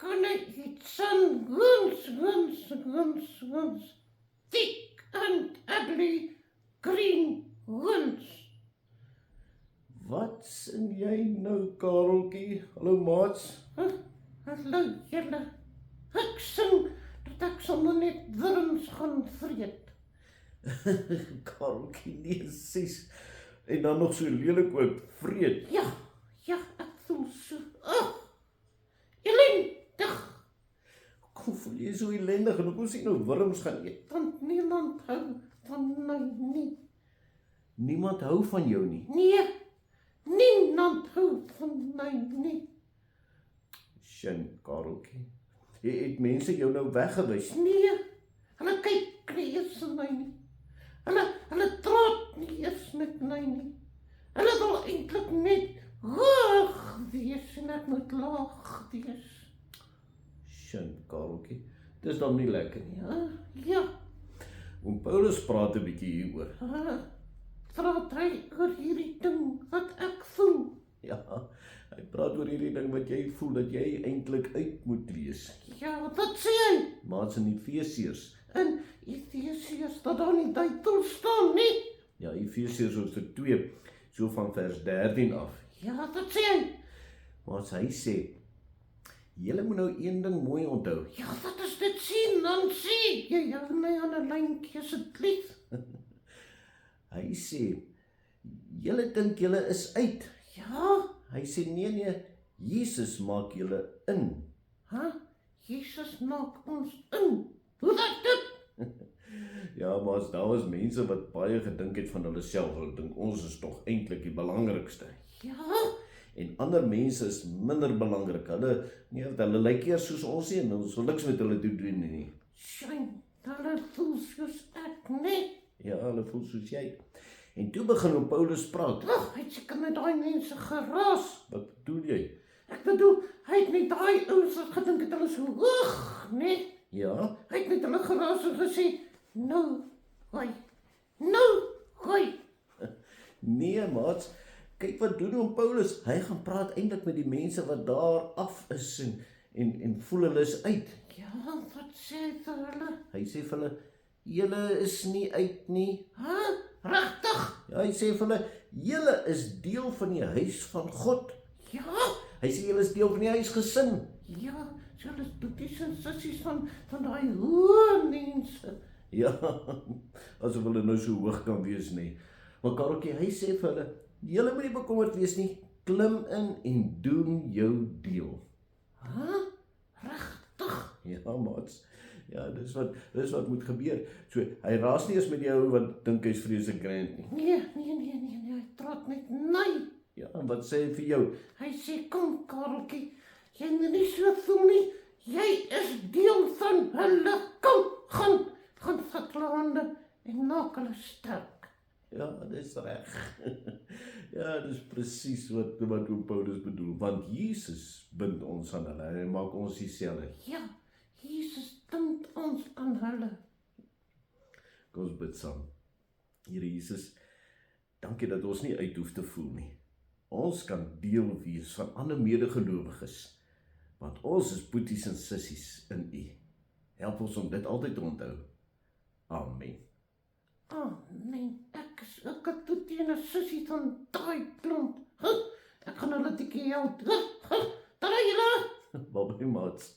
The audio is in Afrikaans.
kan ek iets aan guns. Thick and ugly green guns. Wat sing jy nou, Kareltjie? Hallo maats. Hallo julle. Ek sing dat ek sommer net wurms gaan vreet. Kareltjie, nee, sies. En dan nog so lelik ook, vreed. Ja, ek voel so. Ellendig. Hoe voel jy so ellendig en hoekom sê jy nou wurms gaan eet? Want niemand hou van my nie. Niemand hou van jou nie. Nee, niemand hou van my nie. Shin, Kareltjie. Het mense jou nou weggewys? Nee, hulle kyk nie eens na my nie. Hulle praat nie eens met my nie. Hulle wil eintlik net hoog wees en ek moet laag wees. Shin, Kareltjie. Dis dan nie lekker nie. Ja, Oom Paulus praat 'n bietjie hieroor. praat hy oor hierdie ding wat ek voel. Ja, hy praat oor hierdie ding wat jy voel dat jy eintlik uit moet wees. Ja, wat sê hy? Maats in Efesiërs. In Efesiërs dat daar nie titel staan nie. Ja, Efesiërs hoofstuk 2, so van vers 13 af. Ja, wat sê hy? Maar hy sê, julle moet nou een ding mooi onthou. Ja, wat is dit sien? Dan sê jy hou my aan 'n lyntjie asseblief. Hy sê, julle dink julle is uit. Ja, Hy sê, nee, Jesus maak julle in. Jesus maak ons in. Hoe werk dit? Ja, maar daar was mense wat baie gedink het van hulle self. Hulle dink ons is tog eintlik die belangrikste. Ja, En ander mense is minder belangrik. Hulle lyk eers soos ons nie en ons wil niks met hulle doen nie. skyn, hulle voel soos ek, nee. Ja, hulle voel soos jy. En toe begin Oom Paulus praat. Hy het seker met daai mense geraas. Wat bedoel jy? Ek bedoel, hy het met daai ouens wat gedink het hulle is so hoog, nee. Ja, Hy het met hulle geraas en gesê, nou, hoi. nee maats. Kyk wat doen Oom Paulus. Hy gaan praat eintlik met die mense wat daar af is en voel hulle is uit. Ja, wat sê hy vir hulle? Hy sê vir hulle, julle is nie uit nie. Regtig? Ja, hy sê vir hulle, julle is deel van die huis van God. Ja, Hy sê julle is deel van die huisgesin. ja, so hulle is boeties en sissies van daai hoë mense. Ja, asof hulle nou so hoog kan wees nie. Maar Kareltjie, hy sê vir hulle, julle moet nie bekommerd wees nie. Klim in en doen jou deel. Regtig? Ja, maats. Ja, dis wat moet gebeur. So, hy raas nie eens met die ou wat dink hy's vreeslik grand nie. Nee, hy praat met my. Ja, en wat sê hy vir jou? Hy sê, kom Kareltjie, jy moet nie so voel nie. Jy is deel van hulle. Kom, gaan vat hulle hande en maak hulle sterk. Ja, dis reg. Ja, dis presies wat Oom Paulus bedoel, want Jesus bind ons aan hulle en hy maak ons dieselfde. Ja, Jesus bind ons aan hulle. Kom ons bid saam. Here Jesus, dankie dat ons nie uit hoef te voel nie. Ons kan deel wees van ander medegelowiges, want ons is boeties en sissies in U. Help ons om dit altyd te onthou. Amen. Nee, ek is ook 'n toetie en 'n sussie van daai klomp. Ek gaan hulle tikkie help. Daar jy. Baie maats.